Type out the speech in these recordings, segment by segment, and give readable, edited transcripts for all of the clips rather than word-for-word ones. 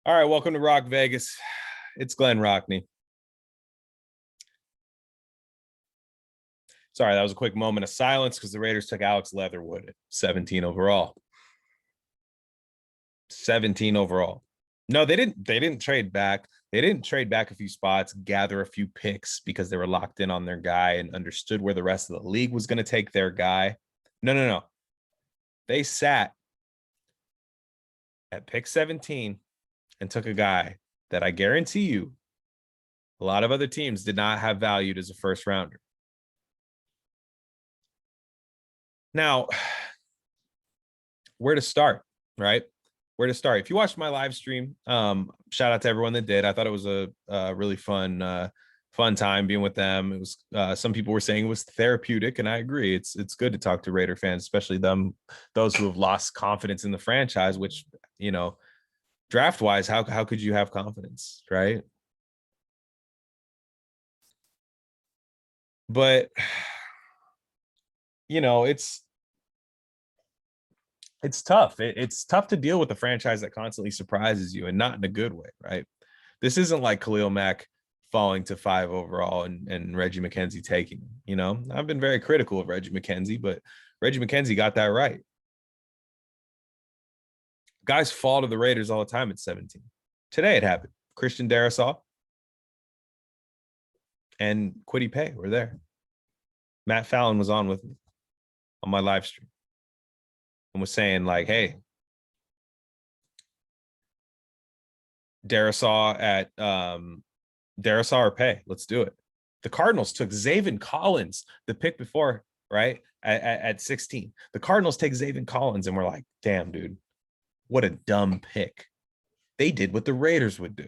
All right, welcome to Rock Vegas. It's Glenn Rockney. Sorry, that was a quick moment of silence because the Raiders took Alex Leatherwood at 17 overall. 17 overall. No, they didn't trade back. They didn't trade back a few spots, gather a few picks because they were locked in on their guy and understood where the rest of the league was going to take their guy. No. They sat at pick 17 and took a guy that I guarantee you a lot of other teams did not have valued as a first rounder. Now, where to start, right? Where to start? If you watched my live stream, shout out to everyone that did. I thought it was a really fun time being with them. It was some people were saying it was therapeutic, and I agree. It's good to talk to Raider fans, especially those who have lost confidence in the franchise. Which, draft wise, how could you have confidence, right? But it's tough. It's tough to deal with a franchise that constantly surprises you and not in a good way, right? This isn't like Khalil Mack falling to 5 overall and Reggie McKenzie taking him. I've been very critical of Reggie McKenzie, but Reggie McKenzie got that right. Guys fall to the Raiders all the time at 17. Today it happened. Christian Darrisaw and Kwity Paye were there. Matt Fallon was on with me on my live stream and was saying, like, hey, Darrisaw or Paye, let's do it. The Cardinals took Zaven Collins, the pick before, right? At 16. The Cardinals take Zaven Collins, and we're like, damn, dude, what a dumb pick. They did what the Raiders would do.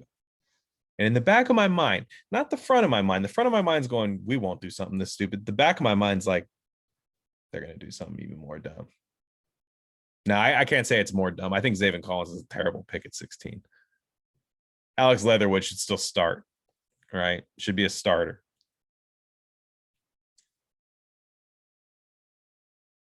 And in the back of my mind, not the front of my mind, the front of my mind's going, we won't do something this stupid. The back of my mind's like, they're going to do something even more dumb. Now, I can't say it's more dumb. I think Zaven Collins is a terrible pick at 16. Alex Leatherwood should still start, right? Should be a starter.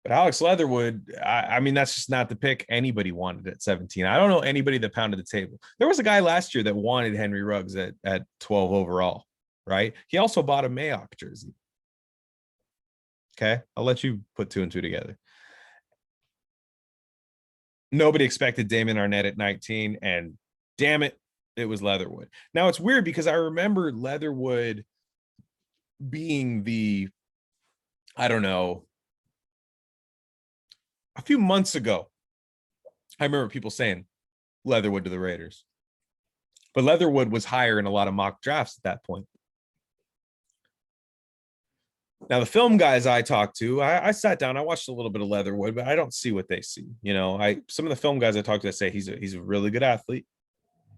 But Alex Leatherwood, I mean, that's just not the pick anybody wanted at 17. I don't know anybody that pounded the table. There was a guy last year that wanted Henry Ruggs at 12 overall, right? He also bought a Mayock jersey. Okay, I'll let you put 2 and 2 together. Nobody expected Damon Arnett at 19, and damn it, it was Leatherwood. Now, it's weird because I remember Leatherwood being I don't know, a few months ago, I remember people saying Leatherwood to the Raiders. But Leatherwood was higher in a lot of mock drafts at that point. Now, the film guys I talked to, I sat down, I watched a little bit of Leatherwood, but I don't see what they see. Some of the film guys I talked to say he's a really good athlete.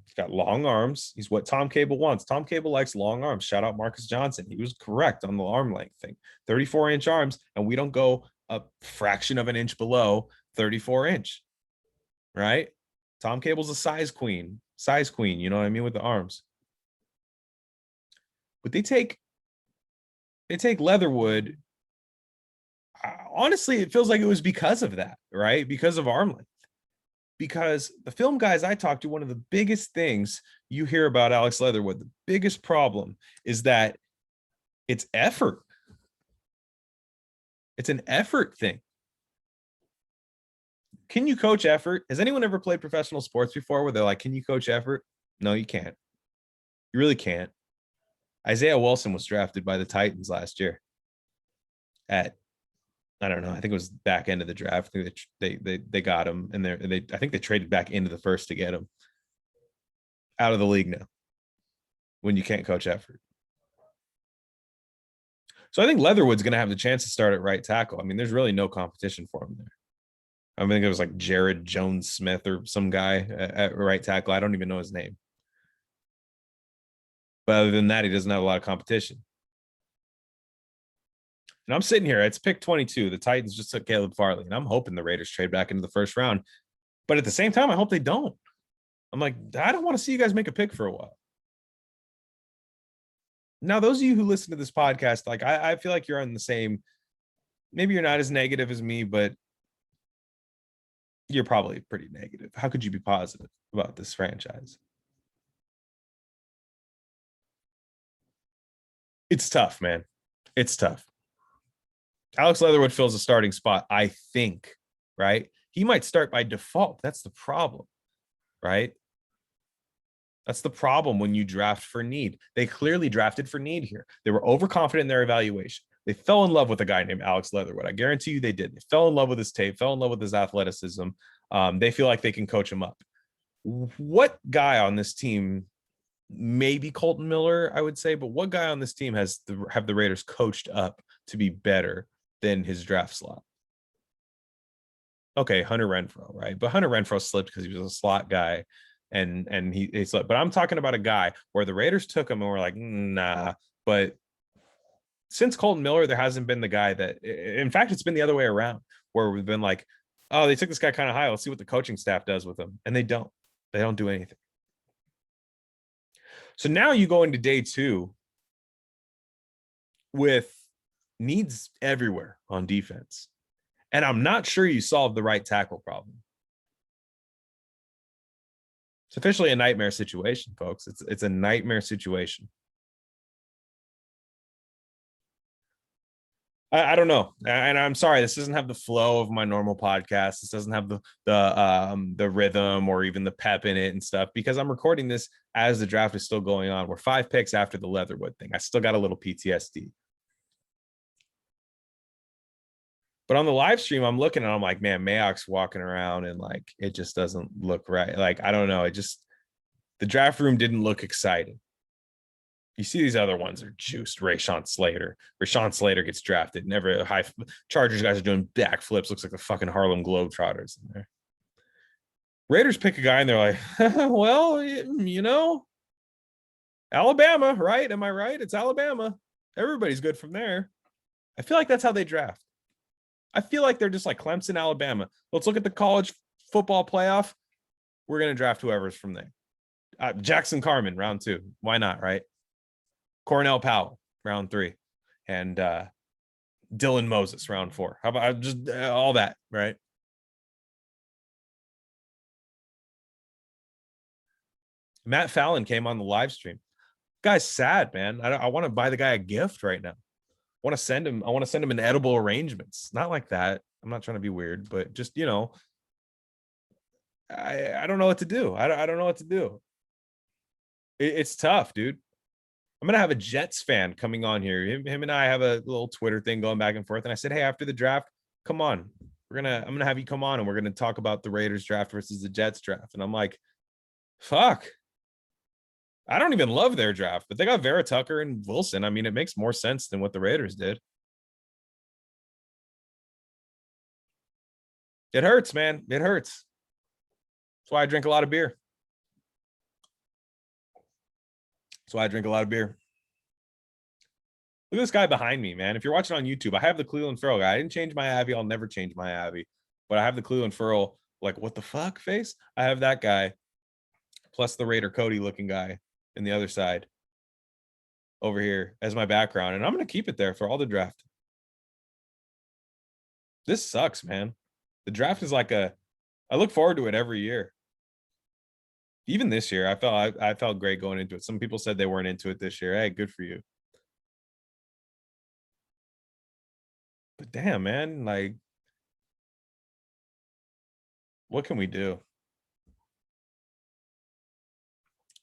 He's got long arms. He's what Tom Cable wants. Tom Cable likes long arms. Shout out Marcus Johnson. He was correct on the arm length thing. 34-inch arms, and we don't go a fraction of an inch below 34-inch, right? Tom Cable's a size queen, you know what I mean, with the arms. But they take Leatherwood. Honestly, it feels like it was because of that, right? Because of arm length. Because the film guys I talked to, one of the biggest things you hear about Alex Leatherwood, the biggest problem is that it's effort. It's an effort thing. Can you coach effort? Has anyone ever played professional sports before where they're like, can you coach effort? No, you can't. You really can't. Isaiah Wilson was drafted by the Titans last year at, I don't know, I think it was back end of the draft. They got him, and I think they traded back into the first to get him. Out of the league now when you can't coach effort. So I think Leatherwood's going to have the chance to start at right tackle. I mean, there's really no competition for him there. I think it was like Jared Jones-Smith or some guy at right tackle. I don't even know his name. But other than that, he doesn't have a lot of competition. And I'm sitting here. It's pick 22. The Titans just took Caleb Farley, and I'm hoping the Raiders trade back into the first round. But at the same time, I hope they don't. I'm like, I don't want to see you guys make a pick for a while. Now, those of you who listen to this podcast, like I feel like you're on the same. Maybe you're not as negative as me, but you're probably pretty negative. How could you be positive about this franchise? It's tough, man. It's tough. Alex Leatherwood fills a starting spot, I think, right? He might start by default. That's the problem, right? That's the problem when you draft for need. They clearly drafted for need here. They were overconfident in their evaluation. They fell in love with a guy named Alex Leatherwood. I guarantee you they did. They fell in love with his tape, fell in love with his athleticism. They feel like they can coach him up. What guy on this team, maybe Colton Miller, I would say, but what guy on this team have the Raiders coached up to be better than his draft slot? Okay, Hunter Renfrow, right? But Hunter Renfrow slipped because he was a slot guy, and he slipped. But I'm talking about a guy where the Raiders took him and were like, nah. But since Colton Miller, there hasn't been the guy that, in fact, it's been the other way around, where we've been like, oh, they took this guy kind of high. Let's see what the coaching staff does with him. And they don't. They don't do anything. So now you go into day 2 with needs everywhere on defense. And I'm not sure you solved the right tackle problem. It's officially a nightmare situation, folks. It's a nightmare situation. I don't know, and I'm sorry. This doesn't have the flow of my normal podcast. This doesn't have the rhythm or even the pep in it and stuff, because I'm recording this as the draft is still going on. We're 5 picks after the Leatherwood thing. I still got a little PTSD. But on the live stream, I'm looking and I'm like, man, Mayock's walking around and like it just doesn't look right. Like, I don't know. The draft room didn't look exciting. You see these other ones are juiced. Rashawn Slater gets drafted. Never high. Chargers guys are doing backflips. Looks like the fucking Harlem Globetrotters in there. Raiders pick a guy and they're like, well, Alabama, right? Am I right? It's Alabama. Everybody's good from there. I feel like that's how they draft. I feel like they're just like Clemson, Alabama. Let's look at the college football playoff. We're going to draft whoever's from there. Jackson Carman, round 2. Why not, right? Cornell Powell, round 3. And Dylan Moses, round 4. How about just all that, right? Matt Fallon came on the live stream. Guy's sad, man. I want to buy the guy a gift right now. I want to send him an edible arrangements. Not like that. I'm not trying to be weird, but just, I don't know what to do. I don't know what to do. It's tough, dude. I'm going to have a Jets fan coming on here. Him and I have a little Twitter thing going back and forth. And I said, hey, after the draft, come on. I'm going to have you come on and we're going to talk about the Raiders draft versus the Jets draft. And I'm like, fuck. I don't even love their draft, but they got Vera Tucker and Wilson. I mean, it makes more sense than what the Raiders did. It hurts, man. It hurts. That's why I drink a lot of beer. Look at this guy behind me, man. If you're watching on YouTube, I have the Cleveland Furl guy. I didn't change my Abby. I'll never change my Abby. But I have the Cleveland Furl, like, what the fuck face? I have that guy, plus the Raider Cody looking guy in the other side over here as my background. And I'm going to keep it there for all the draft. This sucks, man. The draft is like I look forward to it every year. Even this year, I felt great going into it. Some people said they weren't into it this year. Hey, good for you. But damn, man, like, what can we do?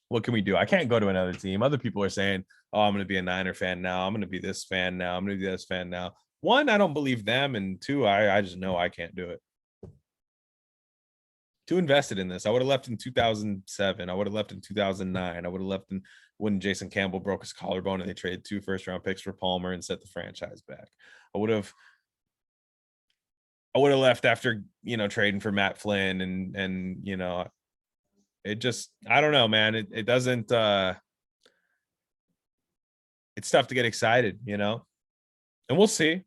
What can we do? I can't go to another team. Other people are saying, oh, I'm going to be a Niner fan now. I'm going to be this fan now. I'm going to be this fan now. 1, I don't believe them. And 2, I just know I can't do it. Too invested in this. I would have left in 2007. I would have left in 2009. I would have left in when Jason Campbell broke his collarbone and they traded 2 first-round picks for Palmer and set the franchise back. I would have left after, trading for Matt Flynn and it just, I don't know, man. It doesn't, it's tough to get excited, and we'll see.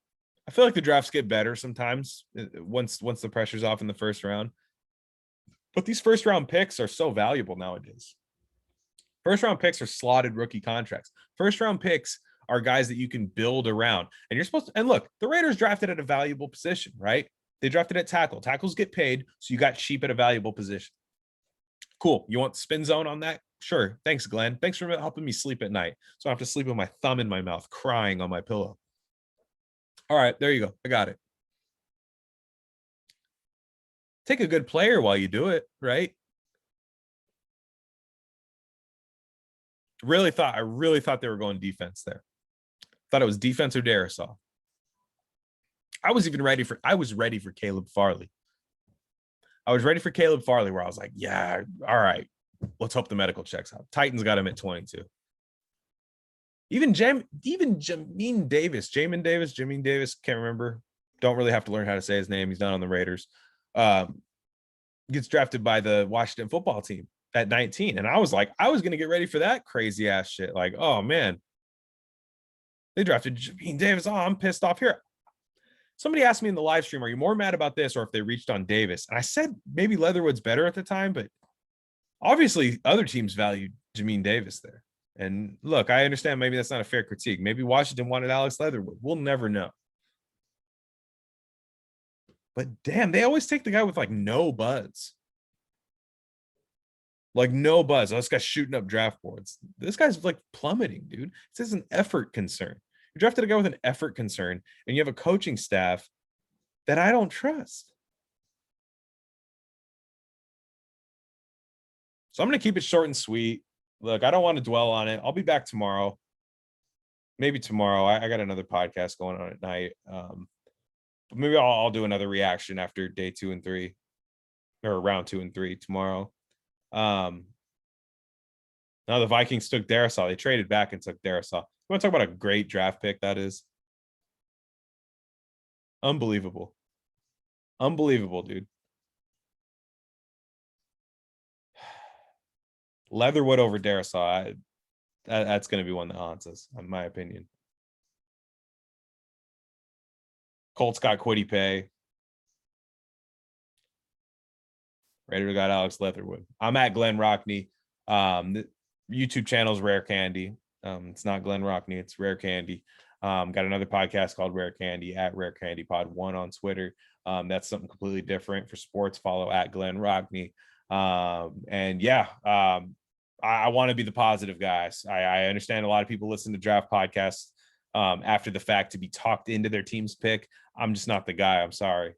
I feel like the drafts get better sometimes once the pressure's off in the first round. But these first round picks are so valuable nowadays. First round picks are slotted rookie contracts. First round picks are guys that you can build around. And you're supposed to, and look, the Raiders drafted at a valuable position, right? They drafted at tackle. Tackles get paid, so you got cheap at a valuable position. Cool. You want spin zone on that? Sure. Thanks, Glenn. Thanks for helping me sleep at night. So I don't have to sleep with my thumb in my mouth, crying on my pillow. All right, there you go. I got it. Take a good player while you do it, right? I really thought they were going defense there. Thought it was defense or Darisaw. I was ready for Caleb Farley. I was ready for Caleb Farley, where I was like, yeah, all right, let's hope the medical checks out. Titans got him at 22. Even Jamin Davis, can't remember. Don't really have to learn how to say his name. He's not on the Raiders. Gets drafted by the Washington football team at 19. And I was like, I was going to get ready for that crazy ass shit. Like, oh man, they drafted Jamin Davis. Oh, I'm pissed off here. Somebody asked me in the live stream, are you more mad about this or if they reached on Davis? And I said maybe Leatherwood's better at the time, but obviously other teams valued Jamin Davis there. And look, I understand maybe that's not a fair critique. Maybe Washington wanted Alex Leatherwood. We'll never know. But damn, they always take the guy with like no buzz. Like no buzz. Oh, this guy's shooting up draft boards. This guy's like plummeting, dude. This is an effort concern. You drafted a guy with an effort concern, and you have a coaching staff that I don't trust. So I'm going to keep it short and sweet. Look, I don't want to dwell on it. I'll be back tomorrow. Maybe tomorrow. I got another podcast going on at night. But maybe I'll do another reaction after day 2 and 3 or round 2 and 3 tomorrow. Now the Vikings took Darisaw. They traded back and took Darisaw. You want to talk about a great draft pick that is? Unbelievable. Unbelievable, dude. Leatherwood over Darisaw. That's going to be one that haunts us, in my opinion. Colts got Kwity Paye. Raider got Alex Leatherwood. I'm at Glen Rockney. The YouTube channel is Rare Candy. It's not Glen Rockney, it's Rare Candy. Got another podcast called Rare Candy at Rare Candy Pod 1 on Twitter. That's something completely different for sports. Follow at Glen Rockney. And yeah, I want to be the positive guys. I understand a lot of people listen to draft podcasts after the fact to be talked into their team's pick. I'm just not the guy. I'm sorry.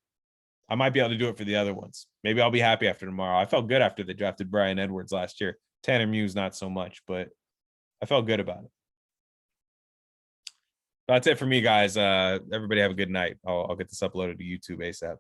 I might be able to do it for the other ones. Maybe I'll be happy after tomorrow. I felt good after they drafted Brian Edwards last year. Tanner Muse, not so much, but I felt good about it. That's it for me, guys. Everybody have a good night. I'll get this uploaded to YouTube ASAP.